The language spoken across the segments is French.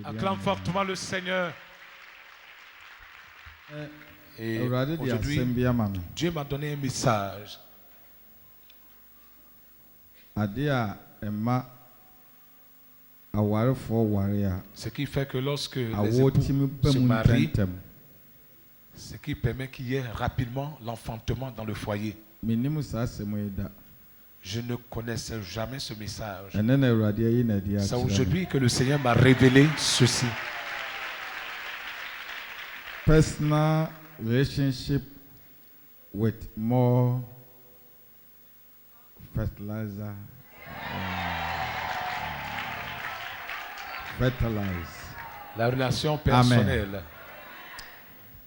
Acclame fortement le Seigneur. Et aujourd'hui, Dieu m'a donné un message. Ce qui fait que lorsque les époux se marient, ce qui permet qu'il y ait rapidement l'enfantement dans le foyer. Je ne connaissais jamais ce message. C'est aujourd'hui que le Seigneur m'a révélé ceci. Personal relationship with more fertilizer. La relation personnelle.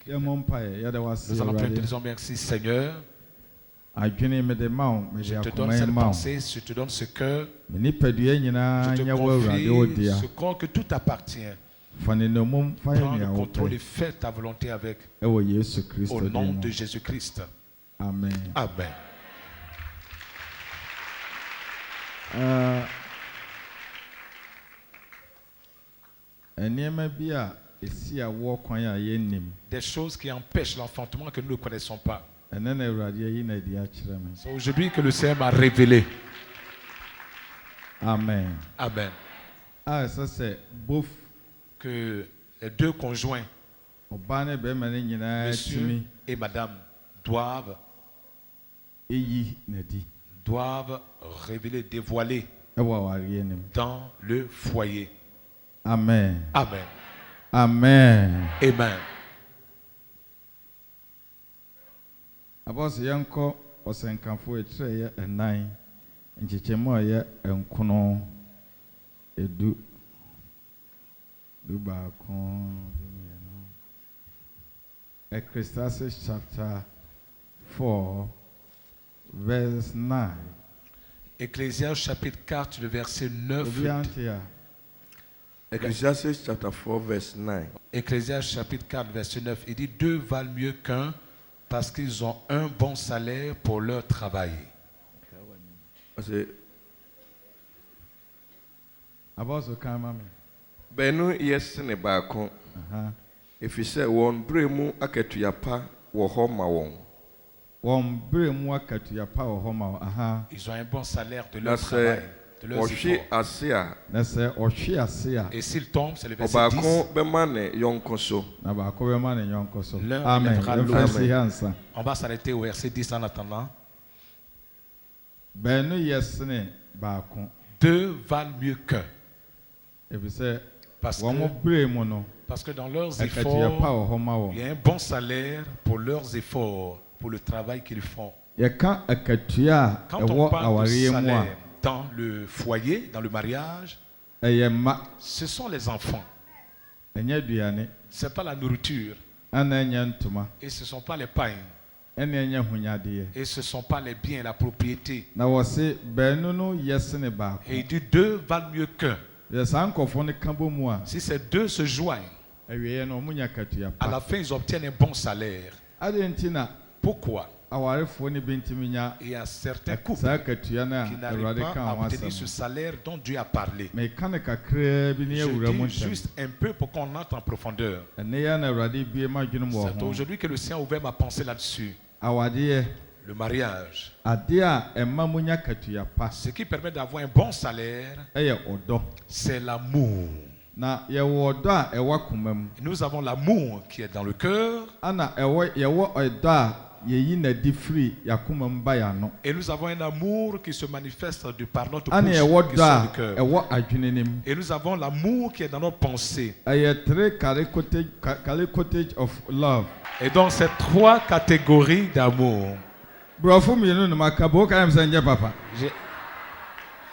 Nous allons prier, disons merci Seigneur. Je te donne cette pensée, je te donne ce cœur. Je te confie ce corps que tout t'appartient. Prends le contrôle et fais ta volonté avec. Au nom de Jésus-Christ. Amen. Amen. Des choses qui empêchent l'enfantement que nous ne connaissons pas. C'est aujourd'hui que le Seigneur m'a révélé. Amen. Amen. Ça c'est both. Que les deux conjoints, monsieur et madame, doivent révéler, dévoiler dans le foyer. Amen. Amen. Amen. Amen. Abos yanko osenkanfo etre enan nchechemo ye enkono edu Ecclesiastes chapter 4 verse 9. Ecclésiaste chapitre 4 le verset 9. Ecclesiastes chapter 4 verse 9. Ecclésiaste chapitre 4 verset 9. Il dit deux valent mieux qu'un parce qu'ils ont un bon salaire pour leur travail. Benu yesene baako efisɛ wɔn bere mu akatua pa wɔ hɔ ma wɔn. Ils ont un bon salaire de leur travail, de leurs efforts. Et s'ils tombent, c'est le verset 10. L'un mettra l'autre. On va s'arrêter au verset 10 en attendant. Deux valent mieux qu'un. Parce que dans leurs efforts, il y a un bon salaire pour leurs efforts, pour le travail qu'ils font. Quand on parle de salaire dans le foyer, dans le mariage, ce sont les enfants. Ce n'est pas la nourriture. Et ce ne sont pas les pains. Et ce ne sont pas les biens, la propriété. Et il dit deux valent mieux qu'un. Si ces deux se joignent, à la fin ils obtiennent un bon salaire. Pourquoi? Il y a certains couples qui n'arrivent pas à obtenir ce salaire dont Dieu a parlé. Je dis juste un peu pour qu'on entre en profondeur. C'est aujourd'hui que le Seigneur a ouvert ma pensée là-dessus. Le mariage. Ce qui permet d'avoir un bon salaire, c'est l'amour. Nous avons l'amour qui est dans le cœur. Et nous avons un amour qui se manifeste de par notre bouche, qui sort du cœur. Et nous avons l'amour qui est dans notre pensée. Et donc ces trois catégories d'amour.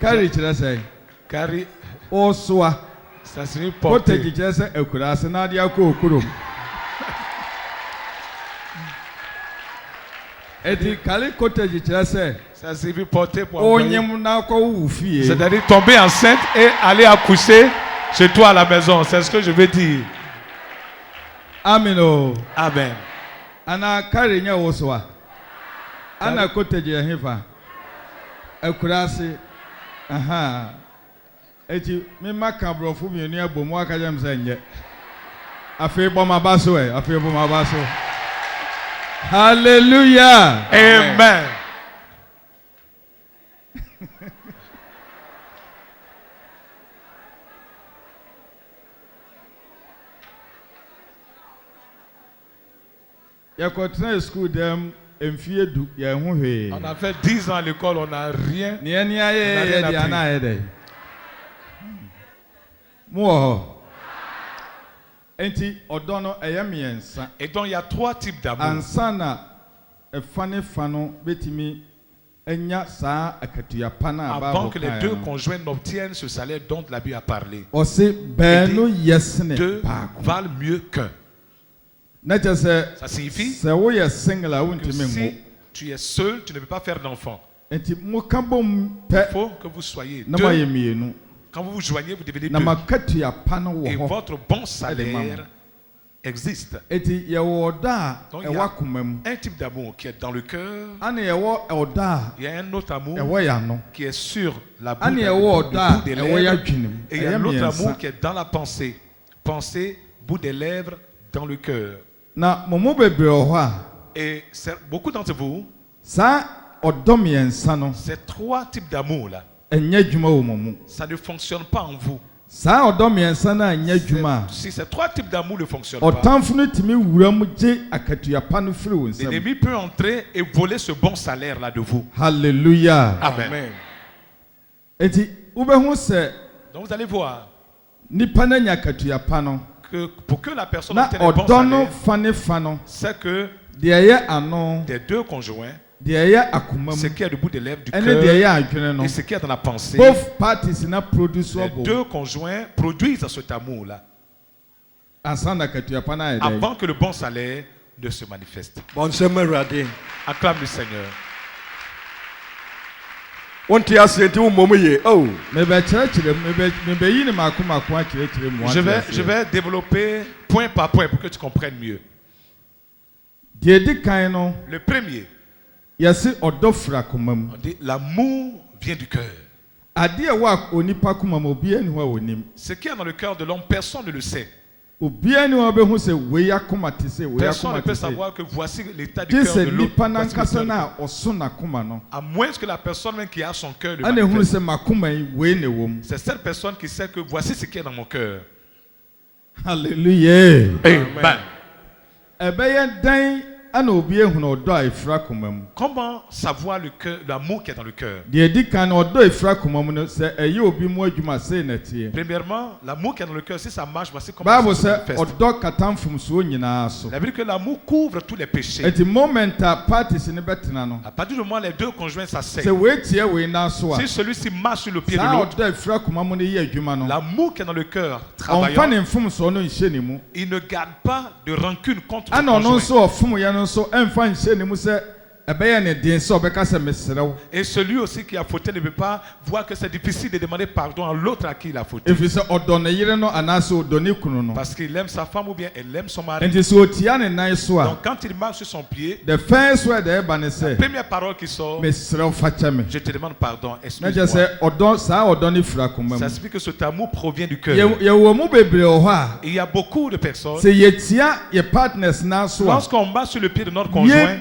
Carry. Ça signifie porter. Ça signifie porter pour envoyer. C'est-à-dire tomber enceinte et aller accoucher chez toi à la maison. C'est ce que je veux dire. Amen. Amen. Ana karinya woswa. Ana koteje hefa. Akurase. Aha. Eti me maka brofo mi enu abomu aka jam se nye. Afi bo ma baso afi bo ma baso. Hallelujah. Amen. Ya continue school dem enfie du ya hu hwe. On a fait 10 ans à l'école, on n'a rien. Ni eni aye di ana aye dey. Mo enti odono eyemiensa. Et donc il y a 3 types d'amour. Ansana efane fano betimi enya sa akatuya pana ba. Avant que les deux conjoints n'obtiennent ce salaire dont la Bible a parlé. Ose benu yesne. Deux valent mieux qu'un. Ça signifie que si tu es seul, tu ne peux pas faire d'enfant. Il faut que vous soyez deux. Quand vous vous joignez, vous devenez deux. Et votre bon salaire existe. Donc il y a un type d'amour qui est dans le cœur. Il y a un autre amour qui est sur la bout des lèvres. Et il y a un autre amour qui est dans la pensée. Pensée, bout des lèvres, dans le cœur. Et beaucoup d'entre vous, ces 3 types d'amour là, ça ne fonctionne pas en vous. Si ces 3 types d'amour ne fonctionnent pas, l'ennemi peut entrer et voler ce bon salaire là de vous. Alléluia. Amen. Donc vous allez voir que pour que la personne obtienne un bon salaire, c'est que des deux conjoints, ce qui est debout des lèvres du cœur et ce qui est dans la pensée, les deux conjoints produisent cet amour-là avant que le bon salaire ne se manifeste. Acclame le Seigneur. Je vais développer point par point pour que tu comprennes mieux. Le premier, on dit l'amour vient du cœur. Ce qui est dans le cœur de l'homme, personne ne le sait. Personne ne peut savoir que voici l'état du cœur de l'autre. À moins que la personne même qui a son cœur le manifeste. C'est cette personne qui sait que voici ce qui est dans mon cœur. Alléluia. Amen. Comment savoir l'amour qui est dans le cœur? Premièrement, l'amour qui est dans le cœur, si ça marche, voici comment ça se manifeste. La Bible dit que l'amour couvre tous les péchés. À partir du moment où les deux conjoints s'asseyent, si celui-ci marche sur le pied de l'autre, l'amour qui est dans le cœur travaillant, il ne garde pas de rancune contre son conjoint. Et celui aussi qui a fauté ne peut pas voir que c'est difficile de demander pardon à l'autre à qui il a fauté. Parce qu'il aime sa femme ou bien elle aime son mari. Donc quand il marche sur son pied, la première parole qui sort, je te demande pardon, excuse-moi. Ça signifie que cet amour provient du cœur. Il y a beaucoup de personnes, lorsqu'on marche sur le pied de notre conjoint,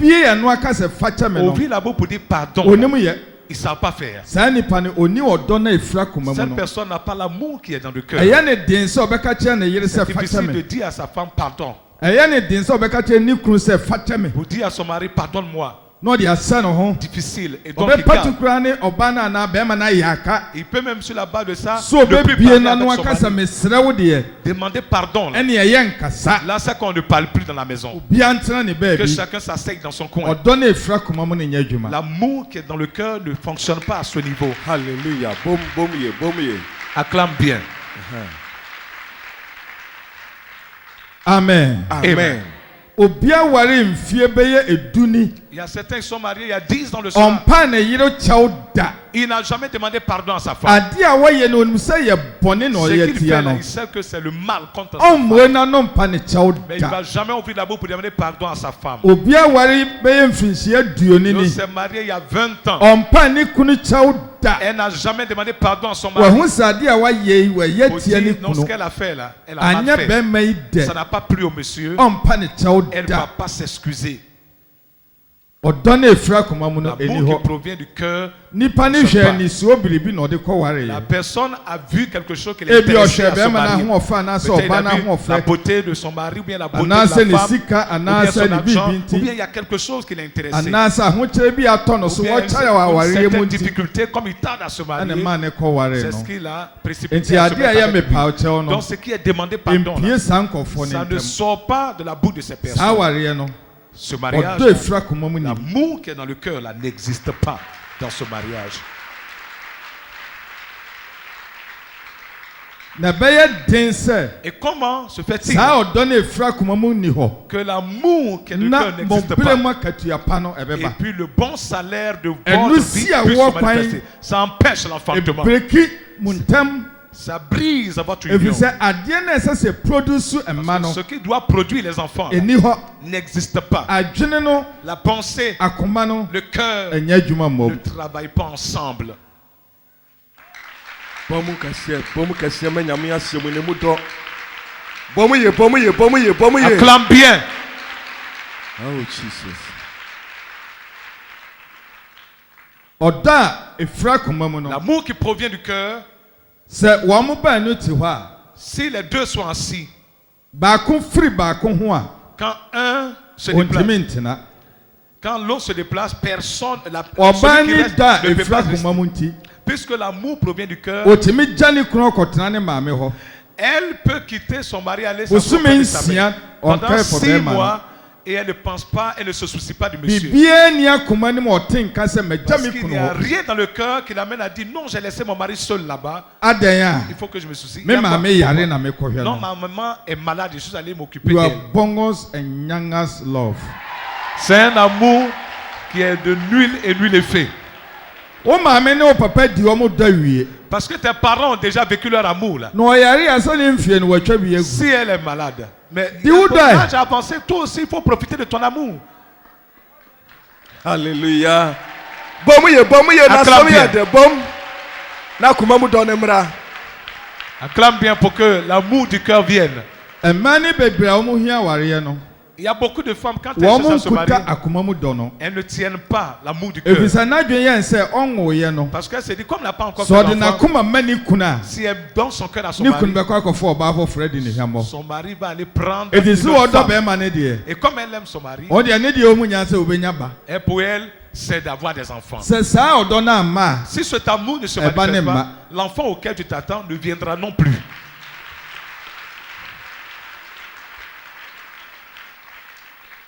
on vit là-bas pour dire pardon. Ils ne savent pas faire. Cette personne n'a pas l'amour qui est dans le cœur. C'est difficile de dire à sa femme pardon. Pour dire à son mari pardonne-moi. Difficile. Et donc il peut même sur la base de ça ne plus parler avec son mari. Demander pardon. Là c'est qu'on ne parle plus dans la maison. Que chacun s'asseye dans son coin. L'amour qui est dans le cœur ne fonctionne pas à ce niveau. Alléluia. Acclame bien. Amen. Amen. Il y a certains qui sont mariés, il y a 10 dans le soir. Il n'a jamais demandé pardon à sa femme. Ce qu'il fait là, il sait que c'est le mal contre sa femme. Mais il ne va jamais ouvrir la bouche pour demander pardon à sa femme. Il s'est marié il y a 20 ans. Elle n'a jamais demandé pardon à son mari. Ce qu'elle a fait là, elle a mal fait. Ça n'a pas plu au monsieur. Elle ne va pas s'excuser. L'amour qui provient du cœur. La personne a vu quelque chose qui l'intéressait à son mari. Peut-être il a vu la beauté de son mari, ou bien la beauté de la femme, ou bien son argent, ou bien il y a quelque chose qui l'intéressait. Ou bien une certaine difficulté, comme il tarde à se marier, c'est ce qui l'a précipité à se marier. Donc ce qui est demandé pardon, là, ça ne sort pas de la bouche de ces personnes. Ce mariage, l'amour qui est dans le cœur là n'existe pas dans ce mariage. Et comment se fait-il que l'amour qui est dans le cœur n'existe pas? Et puis le bon salaire de votre vie puisse se manifester. Ça empêche l'enfantement. Ça brise votre union. Ce qui doit produire les enfants n'existe pas. La pensée, le cœur ne travaillent pas ensemble. Acclame bien. Oh Jesus. L'amour qui provient du cœur. Si les deux sont assis, quand un se déplace, quand l'autre se déplace, personne celui qui reste ne peut pas rester. Puisque l'amour provient du cœur, elle peut quitter son mari, aller s'accompagner sa mère pendant 6 mois. Et elle ne pense pas, elle ne se soucie pas du monsieur. Parce qu'il n'y a rien dans le cœur qui l'amène à dire non, j'ai laissé mon mari seul là-bas. Il faut que je me soucie. Non, ma maman est malade, je suis allé m'occuper d'elle. C'est un amour qui est de nul et nul effet. Parce que tes parents ont déjà vécu leur amour là. Si elle est malade, mais j'ai pensé, toi aussi il faut profiter de ton amour. Alléluia. Acclame bien pour que l'amour du cœur vienne. Il y a beaucoup de femmes, quand elles cherchent à se marier, elles ne tiennent pas l'amour du cœur. Parce qu'elle se dit, comme elle n'a pas encore fait d'enfant, si elle donne son cœur à son mari, son mari va aller prendre une femme. Et comme elle aime son mari, et pour elle, c'est d'avoir des enfants. Si cet amour ne se manifeste pas, l'enfant auquel tu t'attends ne viendra non plus.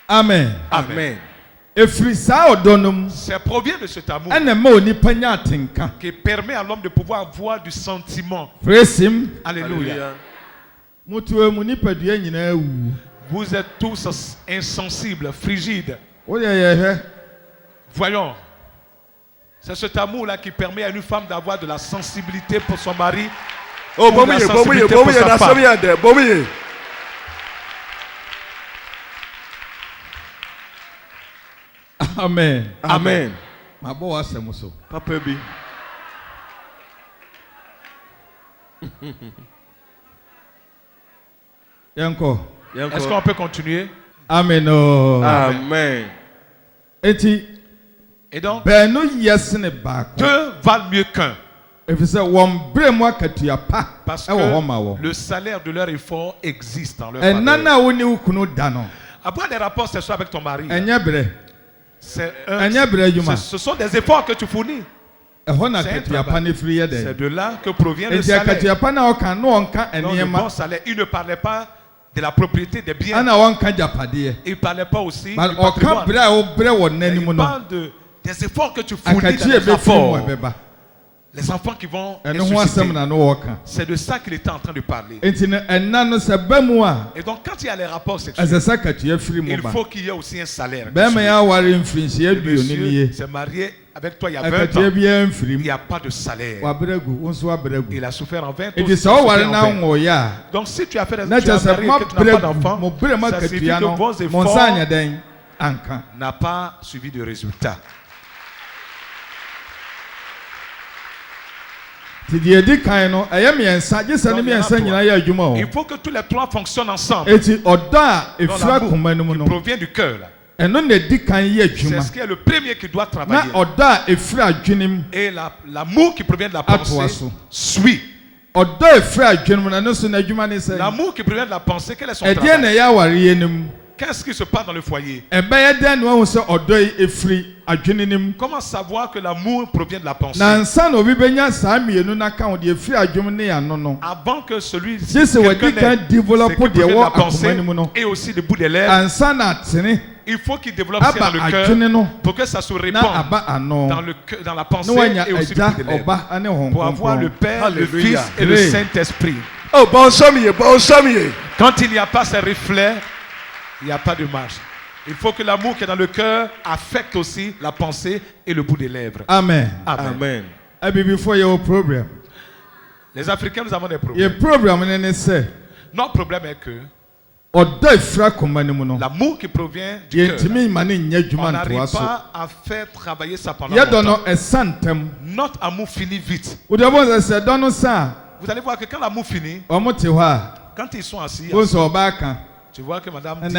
Amen. Amen. Ça provient de cet amour qui permet à l'homme de pouvoir avoir du sentiment. Alléluia. Vous êtes tous insensibles, frigides. Voyons. C'est cet amour-là qui permet à une femme d'avoir de la sensibilité pour son mari. Oh, bon, la sensibilité pour sa femme. Amen. Amen. Papa B. Est-ce qu'on peut continuer? Amen. Amen. Et donc, deux valent mieux qu'un. Parce que le salaire de leur effort existe dans leur faveur. Avoir des rapports sexuels avec ton mari, ce sont des efforts que tu fournis. C'est de là que provient le salaire. Donc, le bon salaire, il ne parlait pas de la propriété des biens. Il ne parlait pas aussi du patrimoine. Il parle des efforts que tu fournis dans les rapports. Les enfants qui vont c'est de ça qu'il était en train de parler. Et donc quand il y a les rapports sexuels, il faut qu'il y ait aussi un salaire. Le monsieur s'est marié avec toi il y a 20 ans, il n'y a pas de salaire. Il a souffert en 20 ans. Donc si tu as fait des enfants, tu n'as pas d'enfants, ça signifie que vos efforts n'ont pas suivi de résultats. Il faut que tous les trois fonctionnent ensemble. L'amour qui provient du cœur. C'est ce qui est le premier qui doit travailler. Et l'amour qui provient de la pensée suit. L'amour qui provient de la pensée, quel est son travail? Qu'est-ce qui se passe dans le foyer? Comment savoir que l'amour provient de la pensée? Avant que celui-ci développe la pensée et aussi le bout des lèvres, il faut qu'il développe ça dans le cœur pour que ça se répande dans la pensée et aussi le bout des lèvres. Pour avoir le Père, le Fils et le Saint-Esprit. Oh, bon sommier, bon sommier. Quand il n'y a pas ces reflets, il n'y a pas de marche. Il faut que l'amour qui est dans le cœur affecte aussi la pensée et le bout des lèvres. Amen. Amen. Problem. Les Africains, nous avons des problèmes. Notre problème est que l'amour qui provient du cœur, on n'arrive pas à faire travailler ça pendant longtemps. Notre amour finit vite. Vous allez voir que quand l'amour finit, quand ils sont assis, tu vois que madame dit,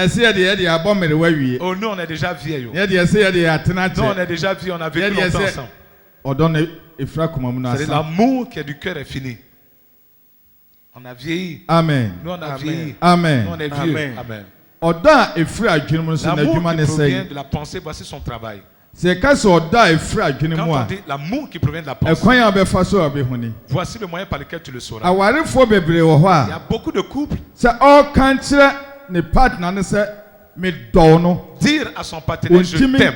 oh nous on est déjà vieilles. Nous on est déjà vieux, on a vécu longtemps ensemble. C'est l'amour qui est du cœur est fini. On a vieilli. Amen. Nous on a vieilli. Amen. Nous on est vieux. Amen. L'amour qui provient de la pensée, voici son travail. Quand on dit l'amour qui provient de la pensée, voici le moyen par lequel tu le sauras. Il y a beaucoup de couples. Dire à son partenaire je t'aime.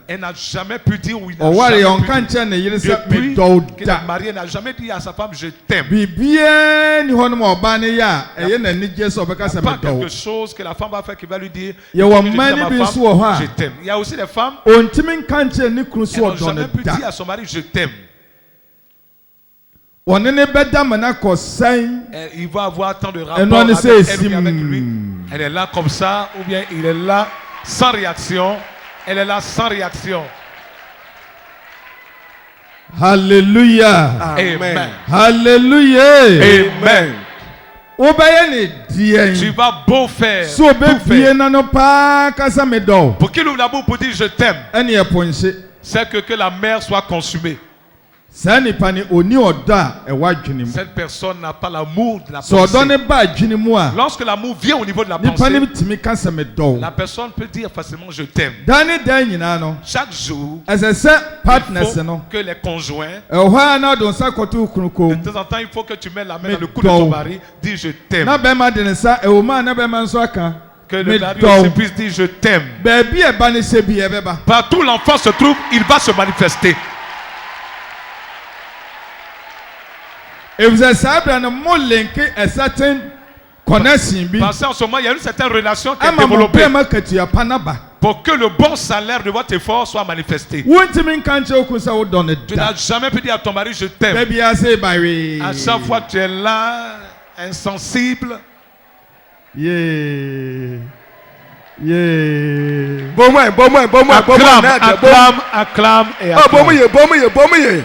Elle n'a jamais pu dire oui. Depuis qu'il est marié, elle n'a jamais dit à sa femme je t'aime. Il n'y a pas quelque chose que la femme va faire qui va lui dire je t'aime. Il y a aussi des femmes qui n'ont jamais pu dire à son mari je t'aime. Il va avoir tant de rapports avec elle ou avec lui. Elle est là comme ça, ou bien il est là sans réaction. Elle est là sans réaction. Alléluia. Amen. Alléluia. Amen. Tu vas beau faire. Pour qu'il ouvre la bouche pour dire je t'aime. C'est que la mer soit consumée. Cette personne n'a pas l'amour de la pensée. Lorsque l'amour vient au niveau de la pensée, la personne peut dire facilement je t'aime. Chaque jour, il faut que les conjoints, de temps en temps, il faut que tu mets la main dans le cou de ton mari, dis je t'aime. Que le mari aussi puisse dire je t'aime. Partout où l'enfant se trouve, il va se manifester. Et vous avez un certain connexion. Parce qu'en ce moment, il y a une certaine relation qui est développée pour que le bon salaire de votre effort soit manifesté. Tu n'as jamais pu dire à ton mari je t'aime. À chaque fois tu es là, insensible. Acclame et acclame.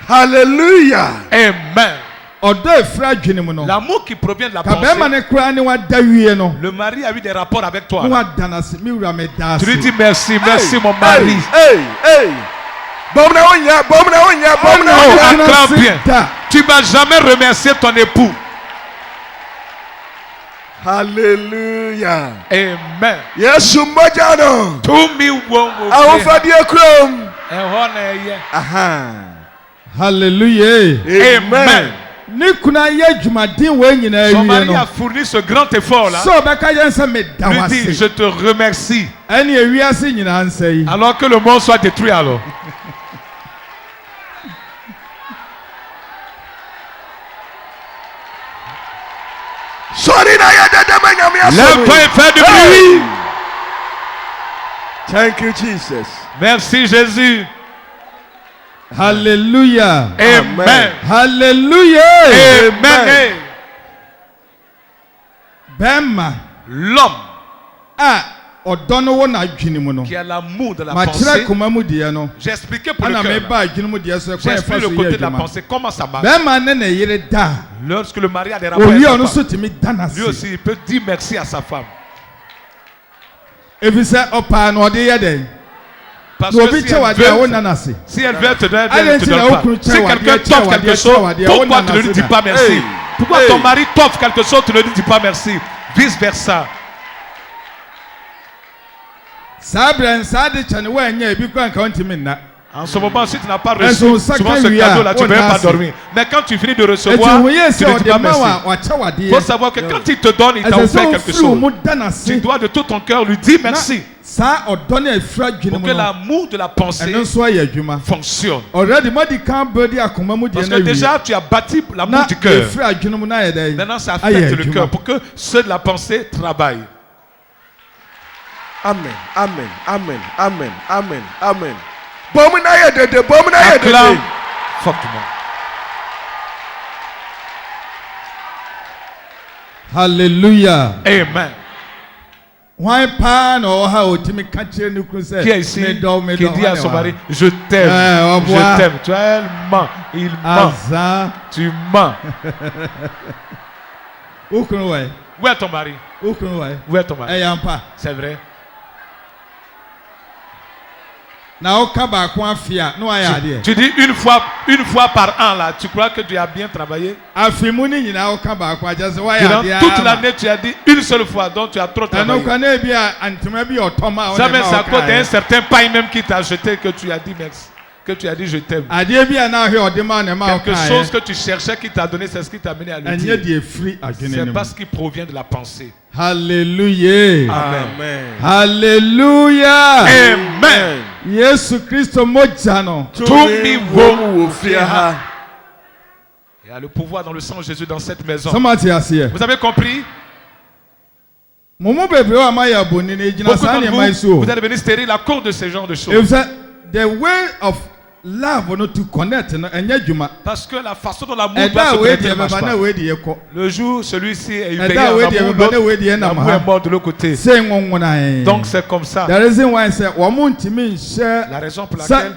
Alléluia. Amen. L'amour qui provient de la pensée. Le mari a eu des rapports avec toi. Tu lui dis merci, merci mon mari. Acclame bien. Tu ne vas jamais remercier ton époux. Alléluia. Amen. Yes, Mbajano. To me, Hallelujah. Amen. Son mari a fourni ce grand effort-là. Lui dit, je te remercie. Alors que le monde soit détruit alors. Lève-toi et fais du bruit. Thank you, Jesus. Merci Jésus. Hallelujah. Amen. Hallelujah. Amen. Bema. L'homme qui a l'amour de la pensée. J'ai expliqué pour le cœur. J'ai expliqué le côté de la pensée. Comment ça marche? Lorsque le mari a des rapports avec sa femme, lui aussi il peut dire merci à sa femme. Parce que si elle veut te donner, elle ne te donne pas. Si quelqu'un t'offre quelque chose, pourquoi tu ne lui dis pas merci? Pourquoi ton mari t'offre quelque chose, tu ne lui dis pas merci? Vice versa. En ce moment, si tu n'as pas reçu souvent ce cadeau-là, tu ne peux pas dormir. Mais quand tu finis de recevoir, tu ne dis pas merci. Il faut savoir que quand il te donne, il t'a offert quelque chose. Tu dois de tout ton cœur lui dire merci. Pour que l'amour de la pensée fonctionne. Parce que déjà, tu as bâti l'amour du cœur. Maintenant, ça affecte le cœur pour que ceux de la pensée travaillent. Amen, amen, amen, amen, amen, amen. Acclame fortement. Hallelujah. Amen. Qui est ici qui dit à son mari, je t'aime, je t'aime. Tu as ment, il ment. Tu mens. Où est ton mari? Où est ton mari? C'est vrai. Tu dis une fois par an là, tu crois que tu as bien travaillé? Durant toute l'année, tu as dit une seule fois, donc tu as trop travaillé. Ça, c'est à cause d'un certain pain même qui t'a jeté que tu as dit merci. Que tu as dit je t'aime. Quelque chose que tu cherchais qui t'a donné, c'est ce qui t'a amené à le dire. C'est parce qu'il provient de la pensée. Hallelujah. Amen. Hallelujah. Amen. Yesu Christo mojano. Il y a le pouvoir dans le sang de Jésus dans cette maison. Vous avez compris? Beaucoup d'entre vous, vous êtes devenus stériles à cause de ce genre de choses. The way of love not to connect parce que la façon dont l'amour doit se connecter ne marche pas. Le jour celui-ci est éveillé en amour, l'amour est mort de l'autre côté. Donc c'est comme ça. La raison pour laquelle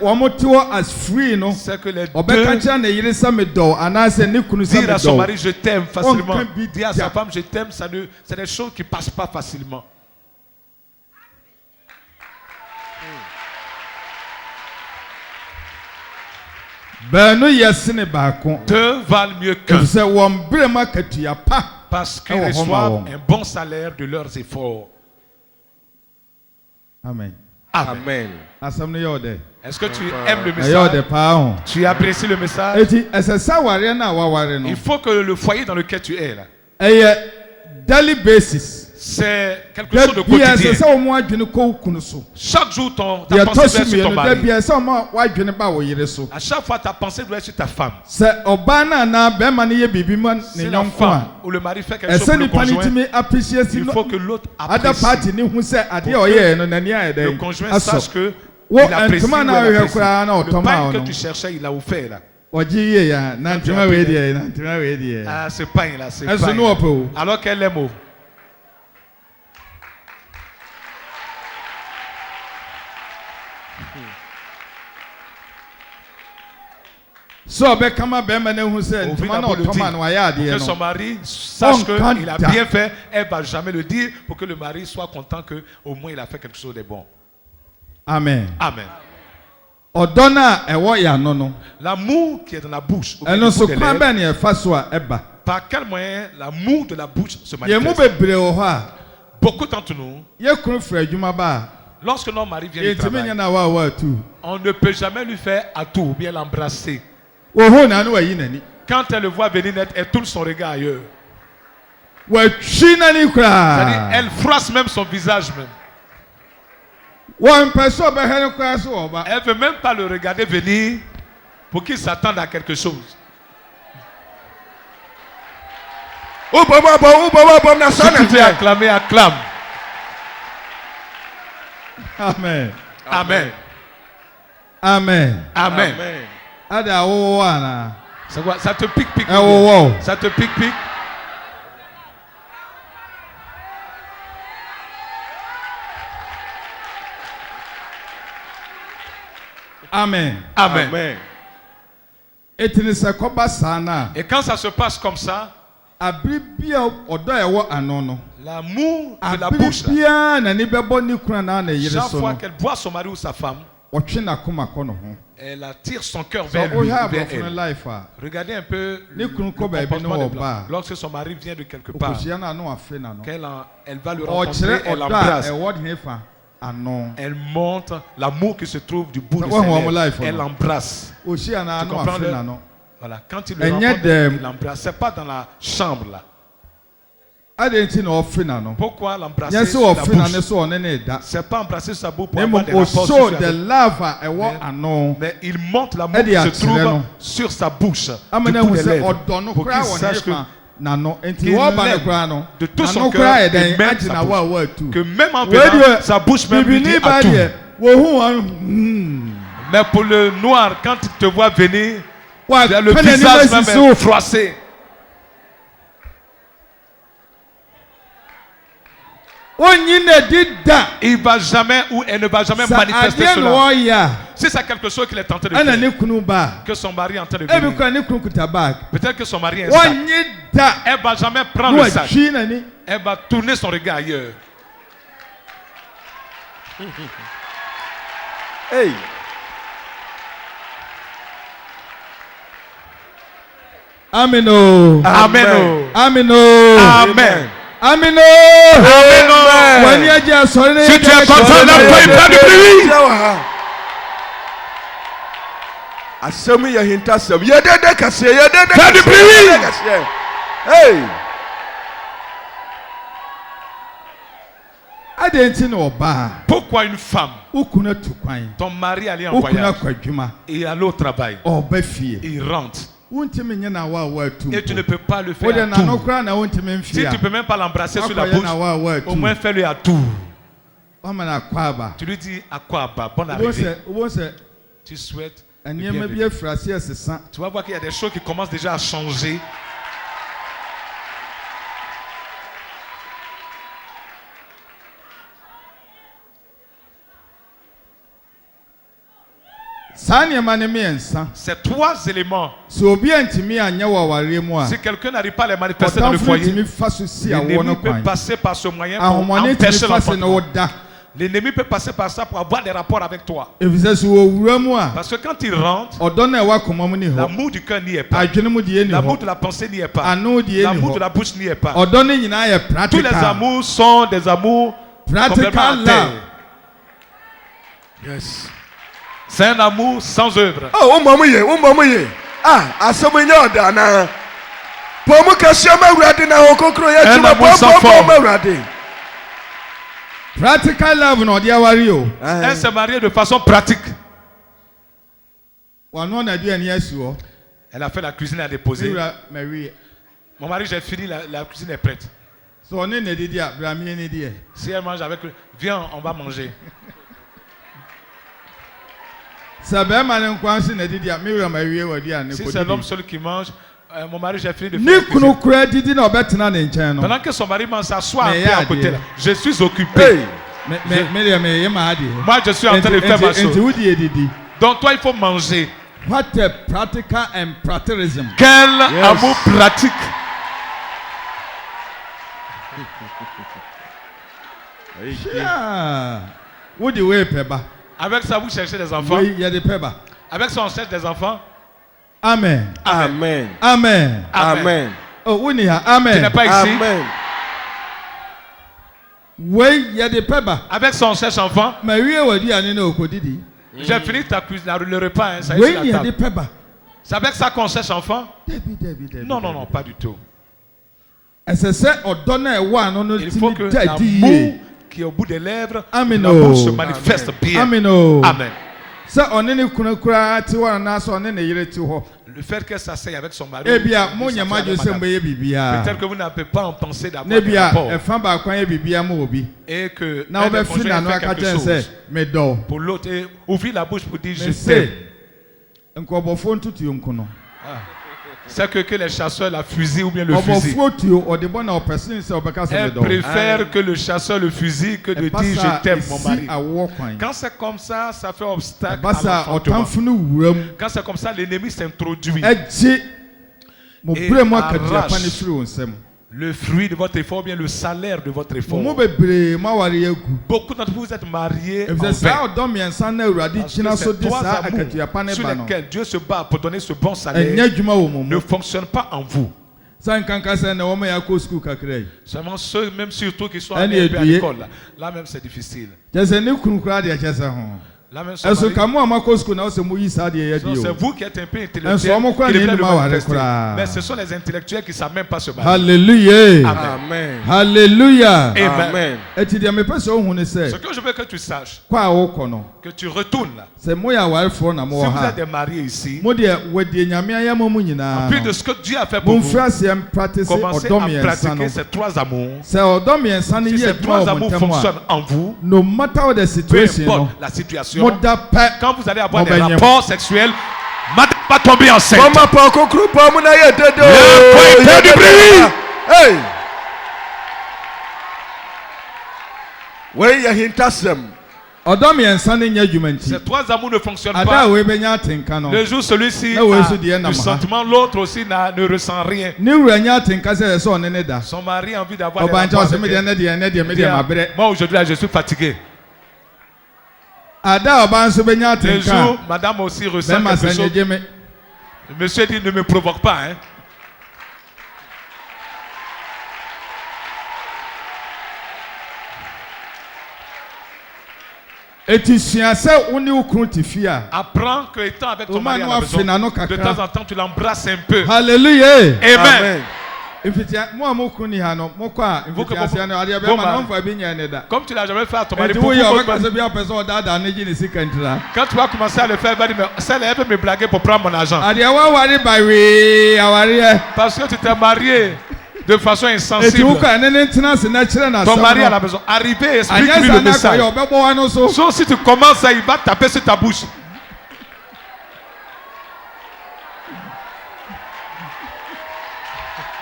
c'est que les deux dire à son mari je t'aime facilement, dire à sa femme je t'aime, c'est des choses qui ne passent pas facilement. Deux valent mieux qu'un. Parce qu'ils reçoivent un bon salaire de leurs efforts. Amen. Amen. Est-ce que tu aimes le message? Tu apprécies le message? Il faut que le foyer dans lequel tu es là, daily basis. C'est quelque chose de quotidien. Chaque jour, ta pensée doit être sur ton mari. À chaque fois, ta pensée doit être sur ta femme. Si la femme ou le mari fait quelque chose pour le conjoint, il faut que l'autre apprécie. Le conjoint sache que il apprécie ou elle apprécie. Le pain que tu cherchais, il l'a offert là. Ah, ce pain là, c'est pain. Alors qu'elle aime. Que son mari sache qu'il a bien fait, elle ne va jamais le dire pour que le mari soit content qu'au moins il a fait quelque chose de bon. Amen. Amen. L'amour qui est dans la bouche, par quel moyen l'amour de la bouche se manifeste? Beaucoup d'entre nous, lorsque notre mari vient du travail, on ne peut jamais lui faire à tout ou bien l'embrasser. Quand elle le voit venir net, elle tourne son regard ailleurs. C'est-à-dire, elle froisse même son visage même. Elle ne veut même pas le regarder venir pour qu'il s'attende à quelque chose. Si tu veux acclamer, acclame. Amen. Amen. Amen. Amen. C'est quoi? Ça te pique. Ça te pique. Amen. Amen. Et quand ça se passe comme ça, l'amour de la bouche, chaque fois qu'elle voit son mari ou sa femme, elle attire son cœur vers lui, vers elle. Regardez un peu le comportement des Blancs. Lorsque son mari vient de quelque part, elle va le rencontrer, elle l'embrasse. Elle montre l'amour qui se trouve du bout de ses lèvres. Elle l'embrasse. Tu comprends? Voilà. Quand il le rencontre, il l'embrasse. Ce n'est pas dans la chambre là. Pourquoi l'embrasser sur la bouche? C'est pas embrasser sa bouche pour avoir des rapports. Mais il montre l'amour qui se trouve sur sa bouche, de tous les lèvres, pour qu'il sache qu'il l'aime de tout son cœur et même sa bouche. Que même en venant, sa bouche même lui dit à tout. Mais pour le noir, quand il te voit venir, il a le visage même froissé. Il va jamais ou elle ne va jamais manifester cela. Si c'est quelque chose qu'il est tenté de faire, que son mari est en train de venir, peut-être que son mari est un sac, elle ne va jamais prendre le sac. Elle va tourner son regard ailleurs. Hey. Ameno. Amen. Ameno. Amen. Ameno. Amen. Si tu es content, lève-toi et fais du bruit. Fais du bruit. Hey. Pourquoi une femme, ton mari allait en voyage et allait au travail, il rentre, et tu ne peux pas le faire à tout. Si tu ne peux même pas l'embrasser sur la bouche, au moins fais-le à tout. Tu lui dis à quoi, bonne arrivée. Tu souhaites. Tu vas voir qu'il y a des choses qui commencent déjà à changer. Ces trois éléments, si quelqu'un n'arrive pas à les manifester dans le foyer, l'ennemi peut passer par ce moyen pour empêcher l'enfantement. L'ennemi peut passer par ça pour avoir des rapports avec toi. Parce que quand il rentre, l'amour du cœur n'y est pas. L'amour de la pensée n'y est pas. L'amour de la bouche n'y est pas. Tous les amours sont des amours complètement à terre. Yes. C'est un amour sans œuvre. Oh, un amour sans forme. Practical love no dia wari o. Elle s'est mariée de façon pratique. Elle a fait la cuisine à déposer. Mon mari, j'ai fini, la cuisine est prête. Si elle mange avec lui, viens, on va manger. Si c'est l'homme seul qui mange, mon mari, j'ai fini de faire la cuisine. Pendant que son mari mange, s'assoit un peu à côté là. Je suis occupé. Moi, je suis en train de faire ma chose. Donc toi, il faut manger. What a practical and practicalism. Quel amour pratique. Avec ça, vous cherchez des enfants. Avec ça, on cherche des enfants. Amen. Amen. Amen. Amen. Oh, oui, amen. Tu n'es pas ici. Amen. Oui, il y a des pébas. Avec ça, on cherche enfants. Mais oui, on dit à Nino Kodidi. J'ai fini ta cuisine, le repas. Hein, ça oui, il y a des pébas. C'est avec ça qu'on cherche enfant? Non, non, non, pas du tout. Il faut que l'amour qui est au bout des lèvres, l'amour se manifeste bien. Amen. Le fait qu'elle s'asseye avec son mari, peut-être que vous n'avez pas en pensé d'avoir des rapports. Et que elle fait quelque chose pour l'autre, et ouvrir la bouche pour dire je t'aime. C'est que les chasseurs la fusillent ou bien le fusillent. Elle préfère que le chasseur le fusille que de dire je t'aime mon mari. Quand c'est comme ça, ça fait obstacle à l'enfantement. Quand c'est comme ça, l'ennemi s'introduit et arrache le fruit de votre effort, bien le salaire de votre effort. Beaucoup d'entre vous êtes mariés en vain. Parce que ces trois amours sur lesquels Dieu se bat pour donner ce bon salaire ne fonctionnent pas en vous. Seulement ceux, même surtout qui sont allés à l'école, là même c'est difficile. Là même c'est vous qui êtes un peu intellectuel qui devez le manifester. Mais ce sont les intellectuels qui ne savent même pas se battre. Alléluia. Amen. Alléluia. Amen. Ce que je veux que tu saches, que tu retournes là. Si vous êtes des mariés ici, en plus de ce que Dieu a fait pour vous, commencez à pratiquer ces trois amours. Si ces trois amours fonctionnent en vous, peu importe la situation, quand vous allez avoir des rapports sexuels, madame va tomber enceinte. Du bruit. Ces trois amours ne fonctionnent pas. Le jour celui-ci a du sentiment, l'autre aussi ne ressent rien. Son mari a envie d'avoir des rapports. Moi aujourd'hui je suis fatigué. Le jour, madame aussi ressent quelque chose. Le monsieur dit ne me provoque pas. Hein. Apprends que étant avec ton mari à la maison, de temps en temps tu l'embrasses un peu. Alléluia. Amen. Comme tu l'as jamais fait à ton mari, quand tu vas commencer à le faire, elle va me blaguer pour prendre mon argent. Parce que tu t'es marié de façon insensible. Ton mari à la maison, arrivé et explique-lui le message. Sauf si tu commences à il va taper sur ta bouche.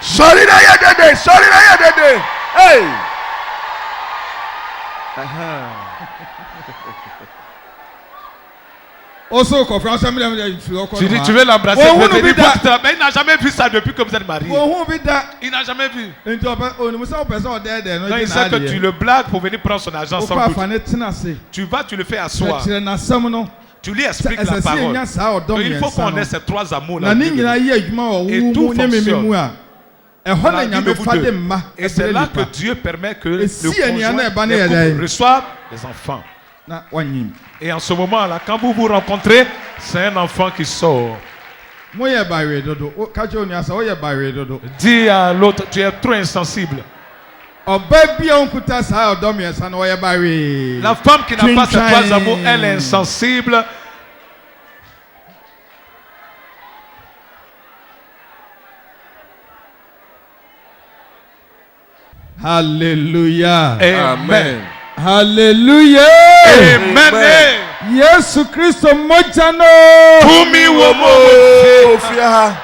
Sorry na yedede. Hey. Tu dis tu veux l'embrasser, mais il n'a jamais vu ça depuis que vous êtes mariés. Il n'a jamais vu. Donc il sait que tu le blagues pour venir prendre son argent sans doute. Tu le fais asseoir. Tu lui expliques la parole. Donc il faut qu'on ait ces trois amours là. Et tout fonctionne. Et c'est là que Dieu permet que le conjoint reçoive des enfants. Et en ce moment-là, quand vous vous rencontrez, c'est un enfant qui sort. Dis à l'autre, tu es trop insensible. La femme qui n'a pas ces trois amours, elle est insensible. Alléluia. Amen. Alléluia. Amen. Yesu Christo mojano. Tumi womo.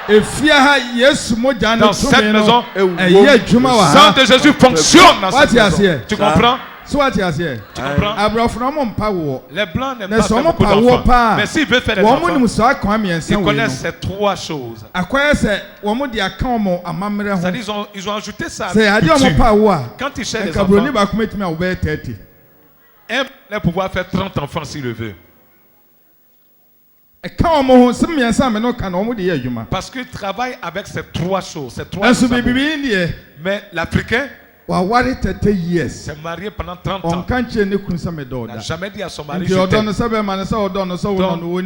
Efia Yesu mojano. Dans cette maison, le sang de Jésus fonctionne dans cette maison. Tu comprends? Tu comprends? Les blancs n'aiment pas faire beaucoup d'enfants. Mais s'ils veulent faire des enfants, ils connaissent ces trois choses. C'est-à-dire ils ont ajouté ça à la culture. Quand ils cherchent des enfants, un va pouvoir faire 30 enfants s'il le veut. Parce qu'ils travaillent avec ces trois choses. Mais l'Africain, Wawari 30 years. s'est marié pendant 30 ans. N'a jamais dit à son mari je t'aime. Donc,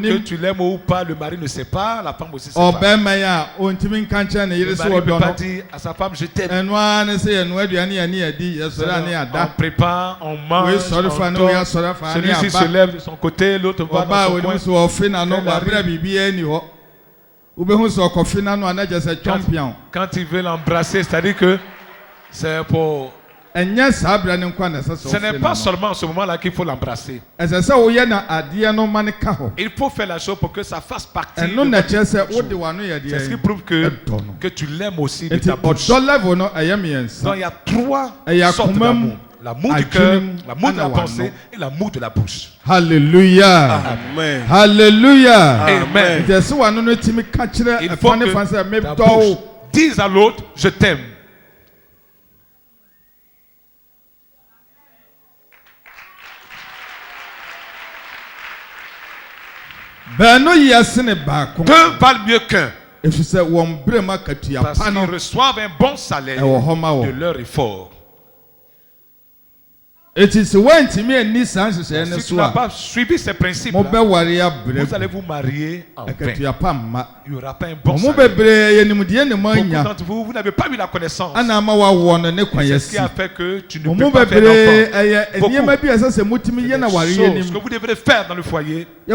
que tu l'aimes ou pas, le mari ne sait pas, la femme aussi sait pas. Le mari ne peut pas dire à sa femme je t'aime. On prépare, on mange, on dort. Celui-ci se lève de son côté, l'autre va dans son coin. Quand il veut l'embrasser, c'est-à-dire que c'est pour... Ce n'est pas seulement en ce moment-là qu'il faut l'embrasser. Il faut faire la chose pour que ça fasse partie de votre jour. C'est ce qui prouve que tu l'aimes aussi de ta bouche. Donc il y a 3 sortes d'amour. L'amour du cœur, l'amour de la pensée et l'amour de la bouche. Alléluia. Amen. Alléluia. Amen. Il faut que ta bouche dise à l'autre, je t'aime. Deux valent mieux qu'un. Parce qu'ils reçoivent un bon salaire de leur effort. Si tu n'as pas suivi ces principes, vous allez vous marier en vain. Il n'y aura pas un bon salaire. Beaucoup d'entre vous, vous n'avez pas eu la connaissance. C'est ce qui a fait que tu ne peux pas faire d'enfant. Ce que vous devrez faire dans le foyer. Il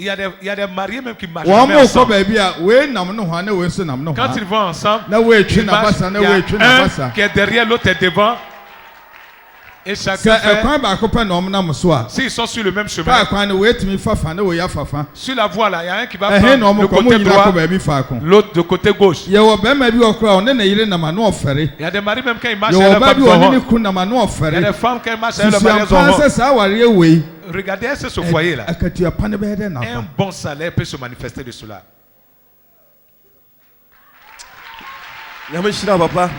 y a des mariés même qui marchent ensemble. Quand ils vont ensemble, ils marchent, il y a un qui est derrière, l'autre est devant. Et chacun fait. S'ils sont sur le même chemin, sur la voie là, il y a un qui va prendre le côté droit, l'autre de côté gauche. Il y a des maris même quand ils marchent, il y a des femmes quand ils marchent, elles marient. Regardez ce foyer là. Un bon salaire peut se manifester de cela. Papa.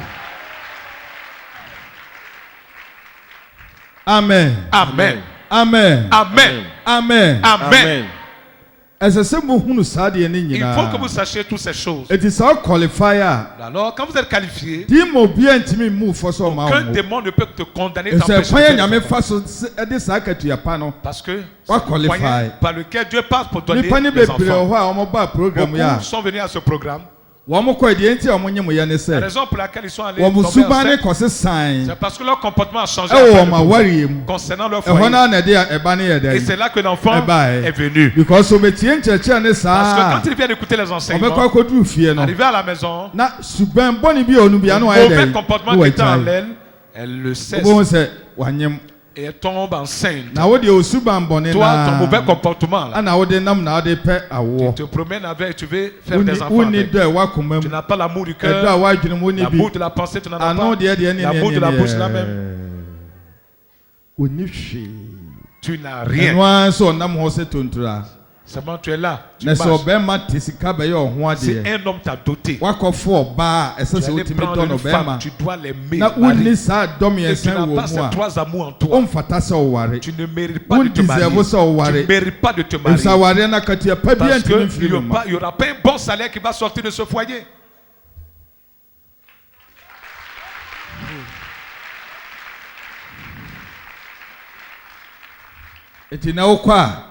Amen. Amen. Amen. Amen. Amen. Amen. Il faut que vous sachiez toutes ces choses. Alors, quand vous êtes qualifié, aucun démon ne peut te condamner parce que c'est le moyen par lequel Dieu passe pour donner les enfants. Beaucoup sont venus à ce programme. La raison pour laquelle ils sont allés tomber enceinte, c'est parce que leur comportement a changé concernant leur foyer. Et c'est là que l'enfant est venu. Parce que quand il vient d'écouter les enseignements, arrivé à la maison, le mauvais comportement qui était en elle le cesse. Et elle tombe enceinte. Toi, ton mauvais comportement là, tu te promènes avec, tu veux faire des enfants avec. Tu n'as pas l'amour du cœur, l'amour de la pensée, tu n'en as pas. L'amour de la bouche là même. Tu n'as rien. Seulement tu es là. Tu marches. Si un homme t'a doté, tu allais prendre une femme, tu dois l'aimer. Et tu n'as pas ces 3 amours en toi. Tu ne mérites pas de te marier. Tu ne mérites pas de te marier. Parce qu'il n'y aura pas un bon salaire qui va sortir de ce foyer.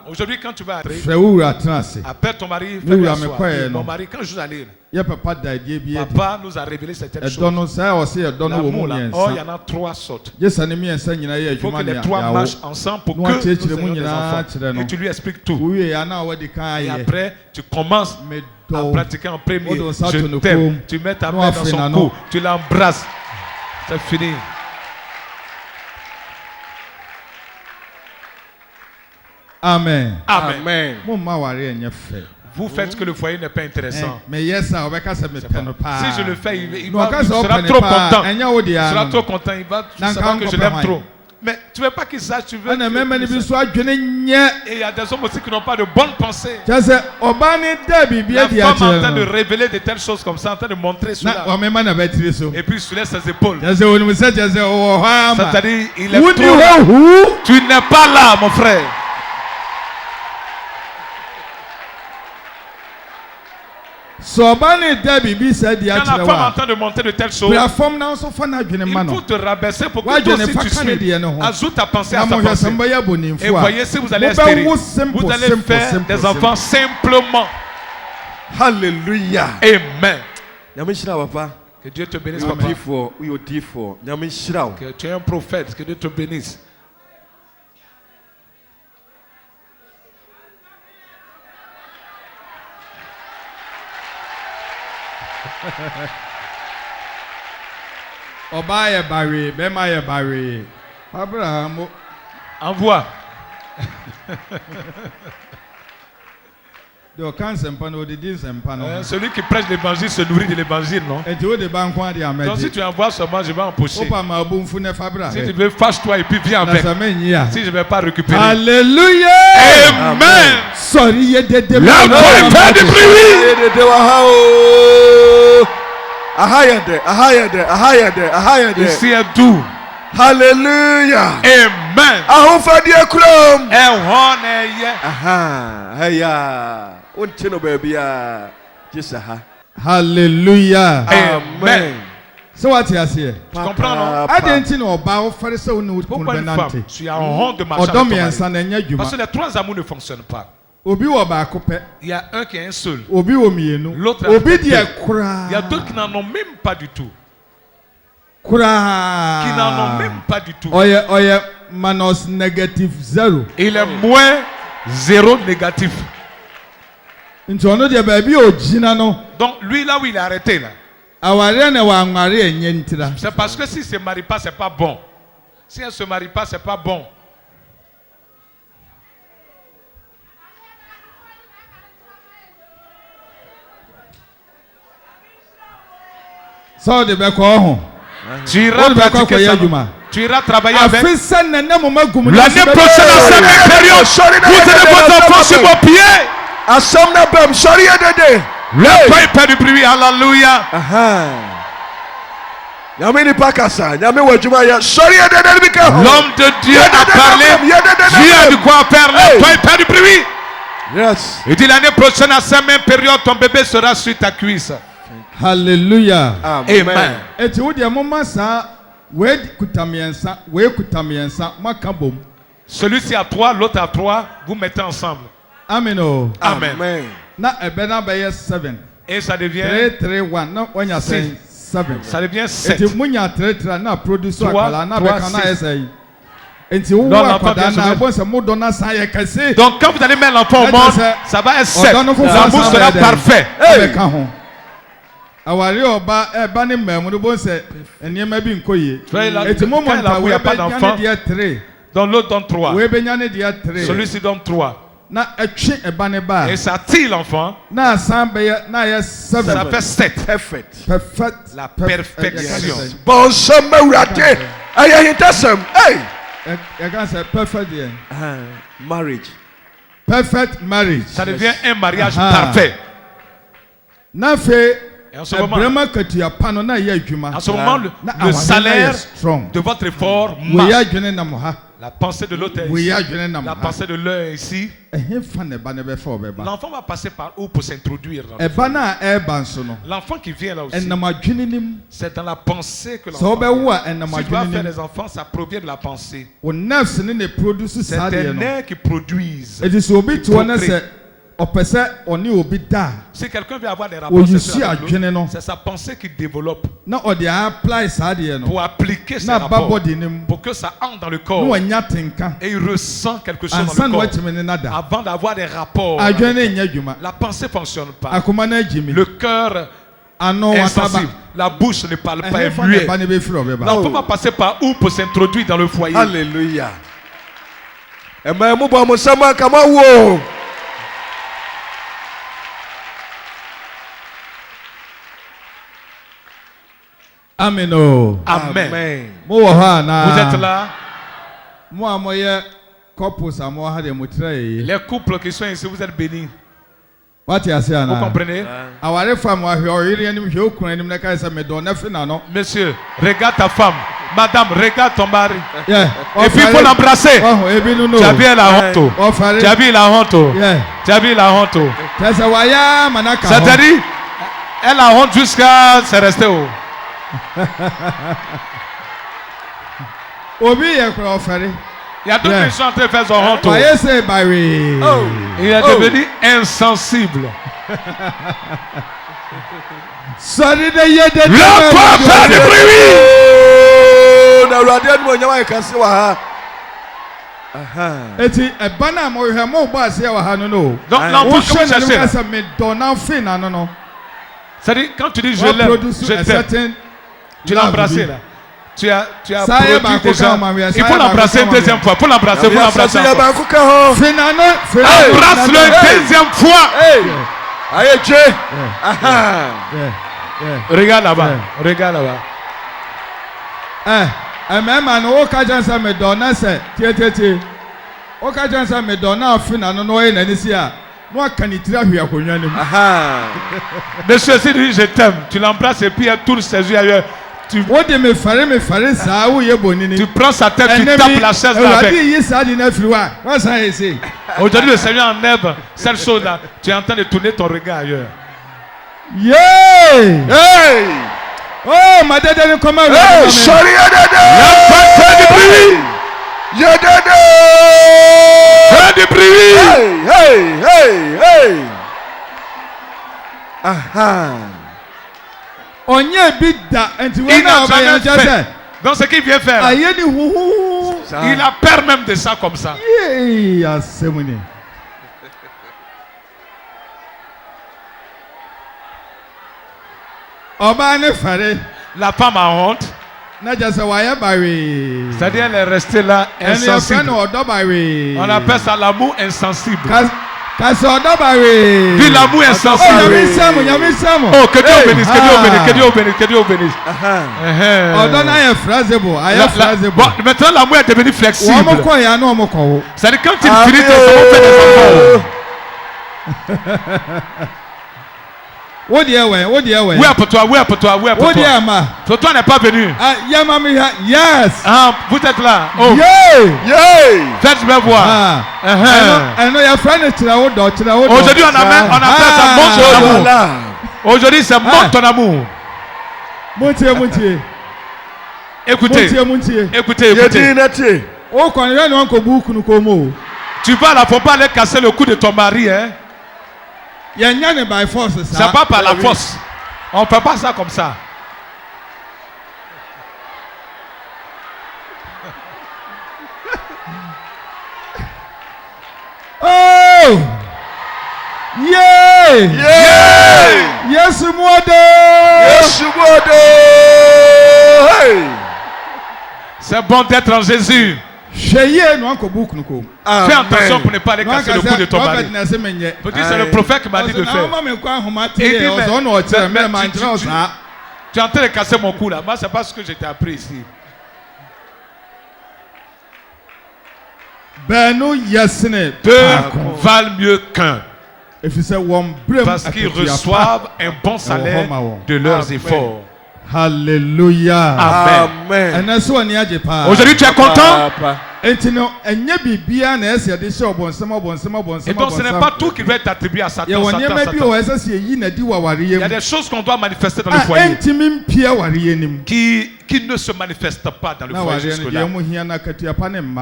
Aujourd'hui, quand tu vas appelle ton mari, fais-lui asseoir. Mon mari, quand je suis allé, papa nous a révélé certaines choses. L'amour là, il y en a 3 sortes. Il faut que les 3 marchent ensemble pour que nous ayons des enfants. Et tu lui expliques tout. Et après, tu commences à pratiquer en premier. Je t'aime. Tu mets ta main dans son cou. Tu l'embrasses. C'est fini. Amen. Amen. Vous faites que le foyer n'est pas intéressant. Si je le fais, il sera trop content. Il sera trop content. Il va savoir que je l'aime trop. Mais tu ne veux pas qu'il sache, tu veux. Et il y a des hommes aussi qui n'ont pas de bonnes pensées. La femme est en train de révéler de telles choses comme ça, en train de montrer cela. Et puis il soulève ses épaules. C'est-à-dire, il est trop là. Tu n'es pas là, mon frère. Quand la femme est en train de monter de telles choses, il faut te rabaisser pour que toi aussi tu suives. Ajoute ta pensée à sa pensée. Et voyez si vous allez espérer. Vous allez faire des enfants simplement. Alléluia. Amen. Papa. Que Dieu te bénisse, papa. Que tu es un prophète. Que Dieu te bénisse. Obaye Barry, Bemaye Barry. Abraham. Envoie. Celui qui prêche l'évangile se nourrit de l'évangile, non? Donc si tu envoies seulement, je vais empocher. Si tu veux, fâche-toi et puis viens avec. Si je ne vais pas récupérer. Alléluia. Amen. Sorry, la voix fait du bruit. Ici est doux. Hallelujah. Amen. Ahofadie krom. Ehon eye. Heya. Ontino baby a. Jisaha. Hallelujah. Amen. So what you say? Tu comprends non? Adenti no ba o fere se onu benante. Tu as honte de marcher. Parce que les trois amours ne fonctionnent pas. Obi wo ba ko pe. Il y a un qui est un seul. Obi wo mienu. L'autre obi dia kura. Il y a d'autres qui n'en ont même pas du tout. Kura. Qui n'en ont même pas du tout. Oye minus négative 0. Il est moins 0 négatif. Ntono dia ba bi o jina no. Donc lui là où il est arrêté là. Aware na wa nware enye ntira. C'est parce que si se marie pas c'est pas bon. Si elle se marie pas c'est pas bon. So de be ko ho. Tu iras pratiquer ça. Tu iras travailler avec. L'année prochaine à cette même période, vous allez votre enfant sur vos pieds. Le pain fait du bruit. Alléluia. L'homme de Dieu a parlé. Dieu a du quoi faire. Le pain fait du bruit. Yes. Il dit l'année prochaine à cette même période, ton bébé sera sur ta cuisse. Hallelujah. Amen. Et tu dis, maman, ça, we kutamiensa, makabom. Celui-ci a 3, l'autre a 3, vous mettez ensemble. Amen. Amen. Na ebena baye 7. Et ça devient 3 1. Na onya 7. Ça devient 7. Et tu munya 3 na produce akala na be kana essay. Donc quand vous allez mettre l'enfant au monde, ça va être 7. L'amour sera parfait. Awari oba eba ni memu no bon se eniema bi nkoye eti moment où il n'y a pas d'enfant, donc l'autre donne 3, celui-ci donne 3 na etwi eba ne ba et ça tire l'enfant, na sambe na ya 7, ça fait 7. Perfect. La perfection. Bon samba urate aya hitasem hey you can say perfect marriage. Perfect marriage. Ça devient un mariage parfait. Na fait en ce moment, le salaire de votre effort marche. La pensée de l'autre ici, la pensée de l'un ici. L'enfant va passer par où pour s'introduire dans le l'enfant qui vient là aussi, c'est dans la pensée que l'enfant vient. Si tu dois faire des enfants, ça provient de la pensée. C'est des nerfs qui produisent. Si quelqu'un veut avoir des rapports sexuels, c'est sa pensée qui développe pour appliquer ces rapports, pour que ça entre dans le corps et il ressent quelque chose dans le corps avant d'avoir des rapports. La pensée ne fonctionne pas. Le cœur est insensible. La bouche ne parle pas, est muette. L'enfant va passer par où pour s'introduire dans le foyer? Alléluia. Amen. Amen. Vous êtes là? Les couples qui sont ici, vous êtes bénis. Vous comprenez? Monsieur, regarde ta femme. Madame, regarde ton mari. Et puis il faut l'embrasser. Tu as vu la honte. Tu as vu la honte. Tu as vu la honte. C'est-à-dire, Elle a honte jusqu'à c'est resté haut. Obi yekro ofere. Il y a d'autres gens en train de faire son honte. Il est devenu insensible. Le papa de donc l'enfant c'est-à-dire quand tu dis je l'aime, tu l'as embrassé là. Tu as produit déjà. Il faut l'embrasser une deuxième fois. Pour l'embrasser, vous l'embrassez. Embrasse-le une deuxième fois. Regarde là-bas. Regarde là-bas. Même à nos occasions, ça me donne ça. Tiens. Occasion, ça me donne un fin à nos Nanisia. Moi, quand il tire, il y a connu. Monsieur, si je t'aime, tu l'embrasses et puis il tourne ses yeux ailleurs. Tu prends sa tête, tu tapes la chaise là avec. Aujourd'hui, le Seigneur enlève cette chose-là. Tu es en train de tourner ton regard ailleurs. Yeah! Hey! Oh, ma dada, comment hey, sorry, fais du bruit! Fais du bruit! Hey! Aha! Il n'a jamais fait. Donc ce qu'il vient faire, il a peur même de ça comme ça. La femme a honte. C'est-à-dire elle est restée là insensible. On appelle ça l'amour insensible. Puis l'amour insensible. Oh, que Dieu bénisse, que Dieu bénisse. Bon, maintenant l'amour est devenu flexible. C'est-à-dire quand il finit, ça va faire des enfants. Oui, pour toi. Pour toi n'est pas venu. Yes. Vous êtes là. Oh. Faites-moi voir. Aujourd'hui on appelle ça montre ton amour. Aujourd'hui c'est montre ton amour. Écoutez. Tu vas là, faut pas aller casser le cou de ton mari, hein. C'est pas par la force. On ne fait pas ça comme ça. Oh! Yeah! Yes, Hey! C'est bon d'être en Jésus. Fais attention pour ne pas aller casser le cou de ton mari. C'est le prophète qui m'a dit de faire. Tu es en train de casser mon cou là. Moi, c'est pas ce que je t'ai appris ici. Deux valent mieux qu'un. Parce qu'ils reçoivent un bon salaire de leurs efforts. Alléluia. Amen. Aujourd'hui, tu es content? Et donc, ce n'est pas tout qui va être attribué à Satan. Il y a des choses qu'on doit manifester dans le foyer qui ne se manifestent pas dans le foyer jusque-là.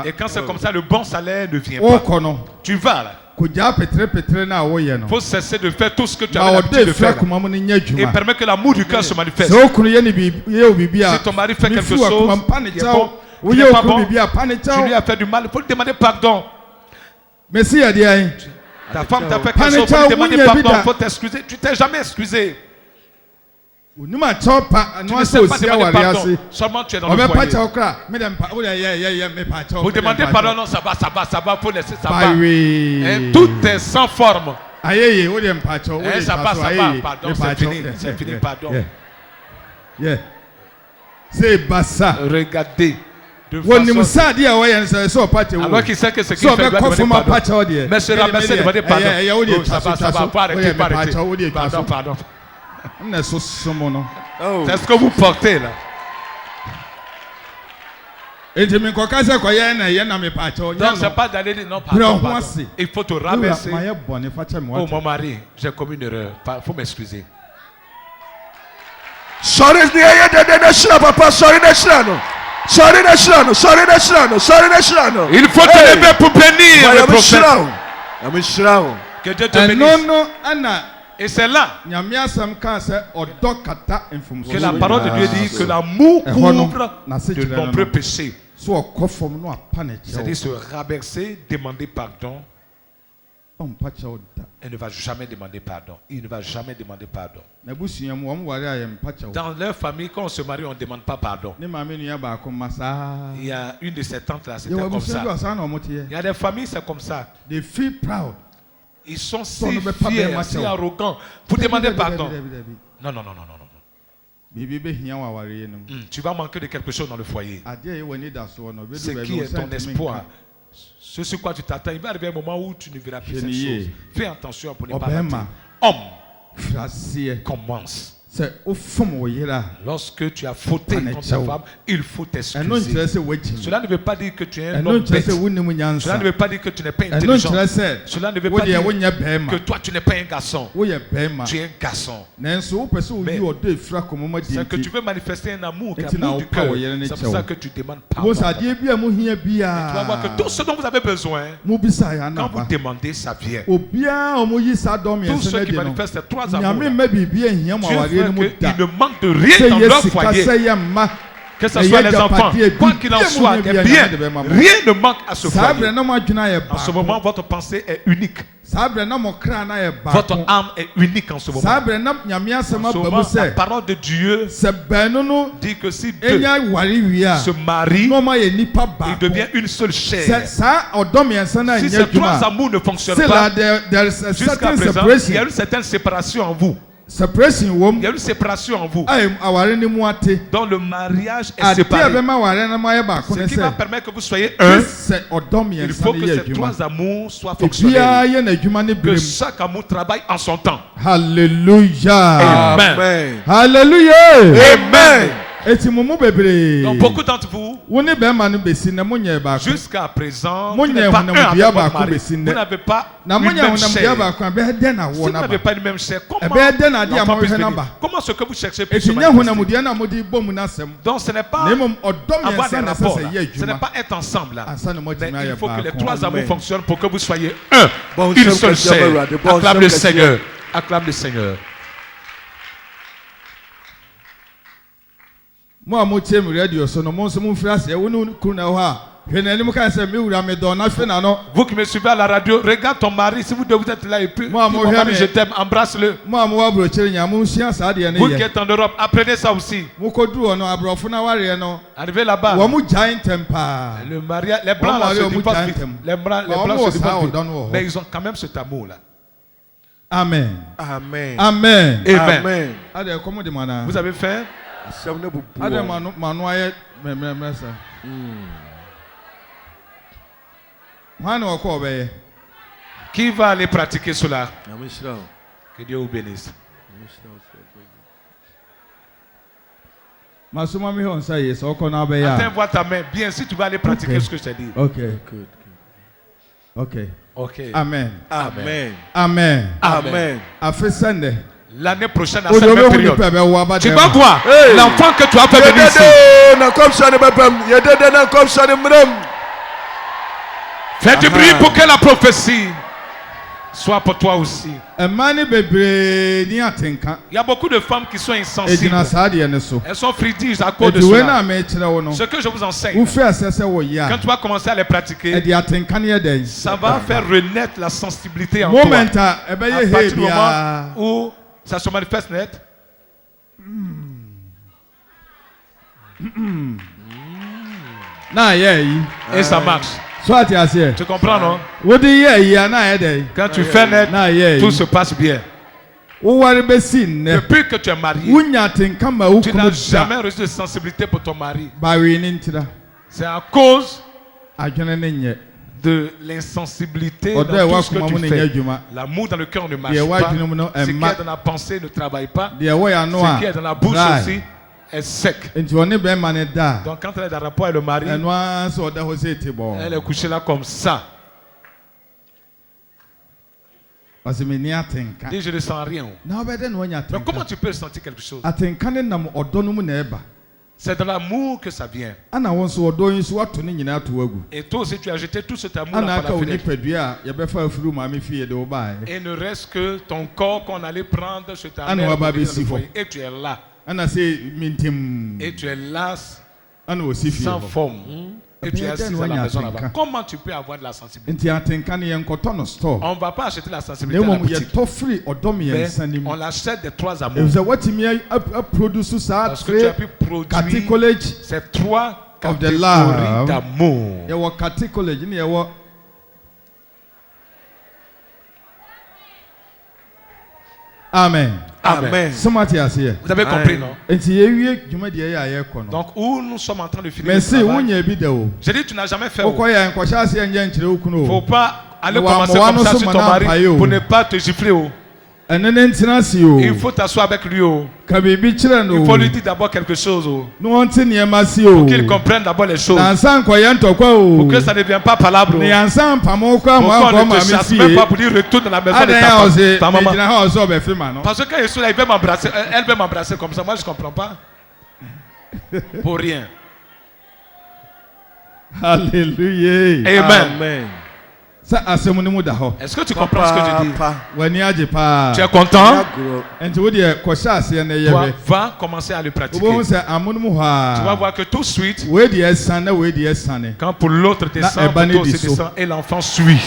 Et quand c'est comme ça, le bon salaire ne vient pas. Tu vas là. Il faut cesser de faire tout ce que tu as l'habitude de faire et permettre que l'amour du cœur se manifeste. Si ton mari fait quelque chose qui est bon, qui n'est pas bon, tu lui as fait du mal, il faut lui demander pardon. Ta femme t'a fait quelque chose, il faut lui demander pardon, il faut t'excuser. Tu t'es jamais excusé. Tu ne sais pas demander pardon. Seulement tu es dans le foyer. Vous demandez pardon, non, ça va, faut laisser, ça va. Tout est sans forme. Ça va, pardon, c'est fini, pardon. C'est bassa. Regardez. Alors qu'il sait que ce qu'il fait, il doit demander pardon. Mais se rabaisser, demander pardon. Ça va, pas arrêter. Pardon. C'est ce que vous portez là. Donc c'est pas d'aller dire non, pardon. Il faut te rabaisser. Oh mon mari, j'ai commis une erreur. Il faut m'excuser. Sorry, papa, sorry, il faut te lever pour bénir le prophète. Que Dieu te bénisse. Et c'est là que la parole de Dieu dit que l'amour couvre de nombreux péchés. C'est-à-dire se rabaisser, demander pardon. Elle ne va jamais demander pardon. Il ne va jamais demander pardon. Dans leur famille, quand on se marie, on ne demande pas pardon. Il y a une de ces tantes là, c'était comme ça. Il y a des familles, c'est comme ça. Ils sont si fiers, si arrogants pour demander pardon. Non. Tu vas manquer de quelque chose dans le foyer. Ce qui est ton espoir. Ce sur quoi tu t'attends, il va arriver un moment où tu ne verras plus cette chose. Fais attention pour ne pas rater. Homme, commence. Lorsque tu as fauté contre ta femme, il faut t'excuser. Cela ne veut pas dire que tu es un homme bête. Cela ne veut pas dire que tu n'es pas intelligent. Cela ne veut pas dire que toi tu n'es pas un garçon. Tu es un garçon. Mais c'est que tu veux manifester un amour, un amour du cœur. C'est pour ça que tu demandes pardon. Et tu vas voir que tout ce dont vous avez besoin, quand vous demandez, ça vient. Tous ceux qui manifestent ces trois amours, il ne manque de rien dans leur foyer. Que ce soit les enfants, quoi qu'il en soit, bien, rien ne manque à ce foyer. En ce moment, votre pensée est unique. Votre âme est unique en ce moment. La parole de Dieu dit que si deux se marient, il devient une seule chair. Si ces trois amours ne fonctionnent pas, jusqu'à présent, il y a une certaine séparation en vous. Il y a une séparation en vous. Donc le mariage est séparé. Ce qui va permettre que vous soyez un, il faut que ces trois amours soient fonctionnels. Que chaque amour travaille en son temps. Alléluia. Amen. Alléluia. Amen. Donc beaucoup d'entre vous, jusqu'à présent, vous n'êtes pas un avec votre mari. Vous n'avez pas une même chair. Si vous n'avez pas une même chair, comment ce que vous cherchez peut se manifester? Donc ce n'est pas avoir des rapports, ce n'est pas être ensemble là. Mais il faut que les trois amours fonctionnent pour que vous soyez un, une seule chair. Acclame le Seigneur. Acclame le Seigneur. Vous qui me suivez à la radio, regarde ton mari. Si vous êtes là et puis mon mari, je t'aime, embrasse-le. Vous qui êtes en Europe, apprenez ça aussi. Arrivez là-bas. Le mariage, les blancs là se divorcent vite. Les blancs se divorcent vite. Mais ils ont quand même cet amour-là. Amen. Amen. Amen. Amen. Vous avez faim? Qui va aller pratiquer cela? Que Dieu vous bénisse. Attends-moi ta main. Bien, si tu vas aller pratiquer ce que je t'ai dit. Ok. Amen. Amen. Amen. Amen. Amen. L'année prochaine, à cette même période, tu vas voir l'enfant que tu as fait venir ici. Fais du bruit pour que la prophétie soit pour toi aussi. Il y a beaucoup de femmes qui sont insensibles. Elles sont fridiges à cause de cela. Ce que je vous enseigne, quand tu vas commencer à les pratiquer, ça va faire renaître la sensibilité en toi. À partir du moment où ça se manifeste net. Et ça marche. Tu comprends, non? Quand tu fais net, tout se passe bien. Depuis que tu es marié, tu n'as jamais reçu de sensibilité pour ton mari. C'est à cause de l'insensibilité dans tout ce que tu fais. L'amour dans le cœur ne marche pas. Ce qui est dans la pensée ne travaille pas. Ce qui est dans la bouche aussi est sec. Donc quand elle est dans le rapport avec le mari, elle est couchée là comme ça. Dis, je ne sens rien. Mais comment tu peux sentir quelque chose? C'est de l'amour que ça vient. Et toi aussi, tu as jeté tout cet amour par la fenêtre. Et ne reste que ton corps qu'on allait prendre sur ta mère. Et tu es là. Et tu es là sans forme. Et tu es assis à la maison là-bas. Comment tu peux avoir de la sensibilité? On ne va pas acheter la sensibilité à la boutique. Mais on l'achète des trois amours. Parce que tu as pu produire ces trois catégories d'amour. Amen. Amen. Vous avez compris, non? Donc, où nous sommes en train de finir le travail. J'ai dit, tu n'as jamais fait. Il ne faut pas aller commencer comme ça sur ton mari pour ne pas te gifler. Il faut t'asseoir avec lui. Il faut lui dire d'abord quelque chose. Pour qu'il comprenne d'abord les choses. Pour que ça ne devienne pas palabre. Pourquoi on ne te chasse même pas pour dire retourne dans la maison de ta maman. Parce que quand je suis là, elle veut m'embrasser comme ça. Moi, je ne comprends pas. Pour rien. Alléluia. Amen. Est-ce que tu comprends ce que je dis? Tu es content? Toi, va commencer à le pratiquer. Tu vas voir que tout de suite, quand pour l'autre descend, pour toi aussi descend, et l'enfant suit.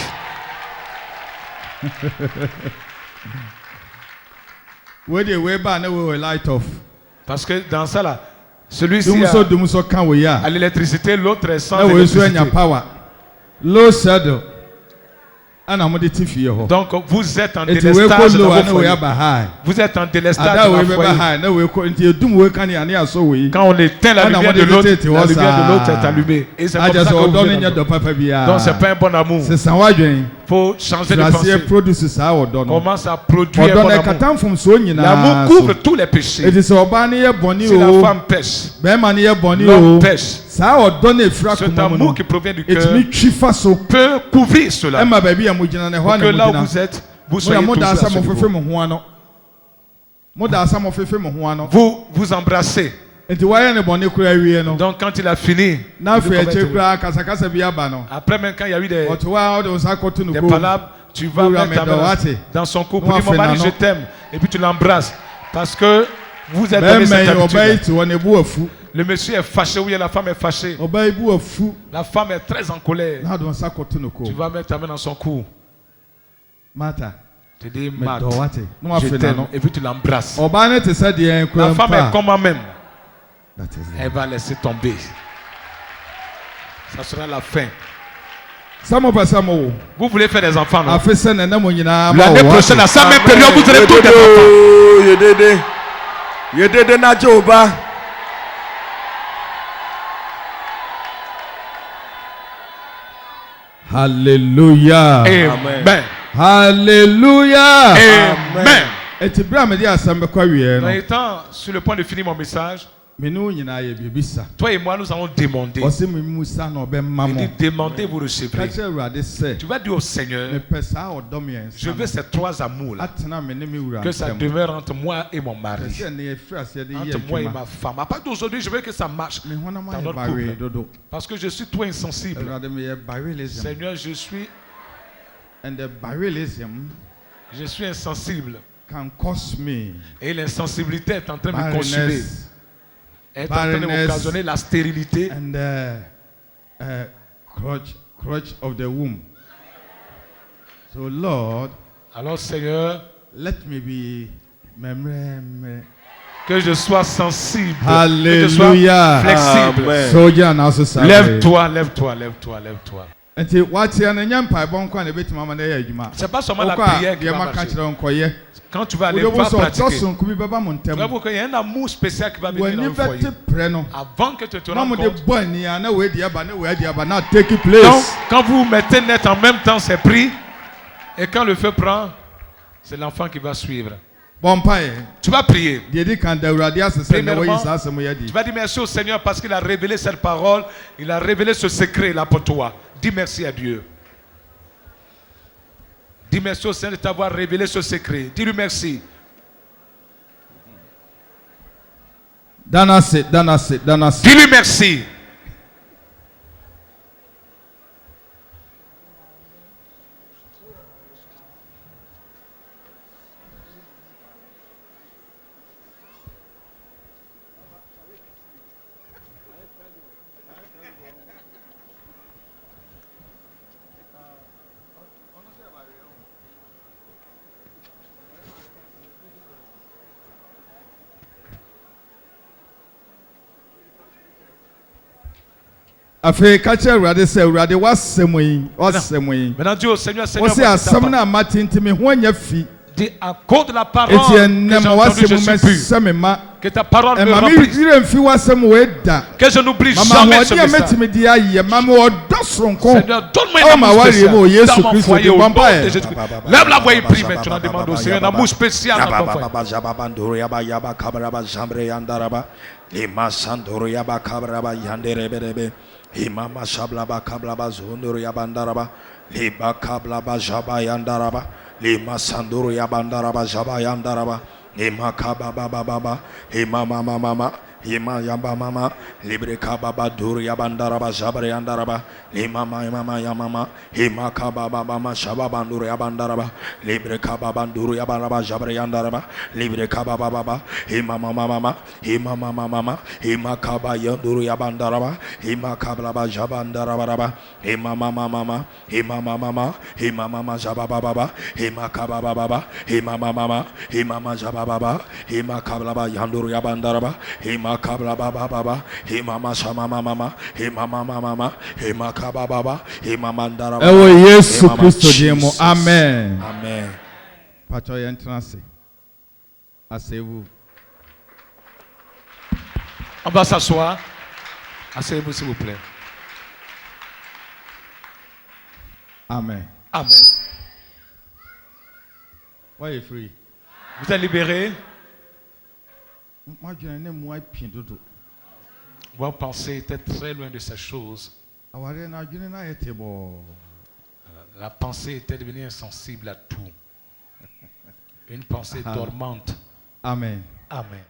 Parce que dans ça là, celui-ci a l'électricité, l'autre est sans électricité. Donc vous êtes en délestage dans vos foyers. Vous êtes en délestage dans vos foyers. Quand on éteint la lumière de l'autre, la lumière de l'autre est allumée. Et c'est comme ça que vous venez. Donc c'est pas un bon amour. Il faut changer de pensée. Commence à produire un bon amour. L'amour couvre tous les péchés. Si la femme pêche, l'homme pêche. Cet amour qui provient du cœur peut couvrir cela. Pour que là où vous êtes, vous soyez toujours à ce niveau. Vous vous embrassez. Donc quand il a fini, après même quand il y a eu des palabres, tu vas mettre ta main dans son cou pour dire mon mari je t'aime. Et puis tu l'embrasses. Parce que vous êtes donné cette habitude. Le monsieur est fâché, oui, la femme est fâchée. La femme est très en colère. Tu vas mettre ta main dans son cou. Tu dis, Marthe, je t'aime. Et puis tu l'embrasses. La femme est comme moi-même. Elle va laisser tomber. Ça sera la fin. Vous voulez faire des enfants, non? L'année prochaine, à sa même période, vous aurez tous des enfants. Alléluia. Amen. Alléluia. Amen. Et tu peux me dire à ça me quoi étant sur le point de finir mon message. Toi et moi, nous allons demander. Demandez, vous recevrez. Tu vas dire au Seigneur, je veux ces trois amours-là. Que ça demeure entre moi et mon mari. Entre moi et ma femme. À partir d'aujourd'hui, je veux que ça marche dans notre couple. Parce que je suis trop insensible. Seigneur, je suis insensible. Et l'insensibilité est en train de me consumer. Est en train de m'occasionner la stérilité. Crutch of the womb. So Lord, alors Seigneur, let me be que je sois sensible, Alléluia. Que je sois flexible. Lève-toi, lève-toi, lève-toi, lève-toi. C'est pas seulement la prière qui va marcher. Quand tu vas aller voir pratiquer, tu vas voir qu'il y a un amour spécial qui va venir dans le foyer. Avant que tu te rendes compte. Donc, quand vous mettez net en même temps, c'est pris. Et quand le feu prend, c'est l'enfant qui va suivre. Tu vas prier. Premièrement, tu vas dire merci au Seigneur parce qu'il a révélé cette parole. Il a révélé ce secret là pour toi. Dis merci à Dieu. Dis merci au Seigneur de t'avoir révélé ce secret. Dis-lui merci. Dis-lui merci. Afei ka kyerɛ Awurade sɛ Awurade wasɛm yi Maintenant dis au Seigneur, Seigneur, wɔsi asɛm na amate nti me ho anya fi dis à cause de la parole eti ɛnnɛ ma que j'ai wasɛm entendu, mɛsɛ me ma que ta parole me ɛma me remplisse, werɛ mfi wasɛm wei da que je n'oublie mama jamais ce ahoɔden a message. mɛtumi de ayɛ ma me ɔdɔ soronko Seigneur, donne-moi un ɔma amour wareɛ spécial mu wɔ Yesu dans mon Kristo foyer de au nom de bɔmpaeɛ Jésus-Christ. Lève la voix et prie maintenant, demande au Seigneur un amour spécial dans ton foyer. Imama shablaba kablaba zunduru yabandaraba liba kablaba jaba yandaraba lima sanduru yabandaraba jaba yandaraba lima kababa baba imama mama Ima yamba mama libre kababa duru yabandaraba jabre yandaraba lima mama yamama ima kababa mama shababa duru yabandaraba libre kababa duru yabandaraba jabre yandaraba libre kababa baba ima mama ima kaba yanduru yabandaraba ima kablaba jabandaraba ima mama jababa baba ima kababa baba ima mama jababa baba ima kablaba yanduru yabandaraba ima kabla baba baba imama shama mama imama ima kaba baba imama ndara baba ewo Yesu Kristo dimo amen amen pacho yentrance asseyez-vous. On va s'asseoir. Asseyez-vous s'il vous plaît. Amen. Amen. Why you free? Vous êtes libérés. Vos pensées étaient très loin de ces choses. La pensée était devenue insensible à tout. Une pensée dormante. Amen. Amen.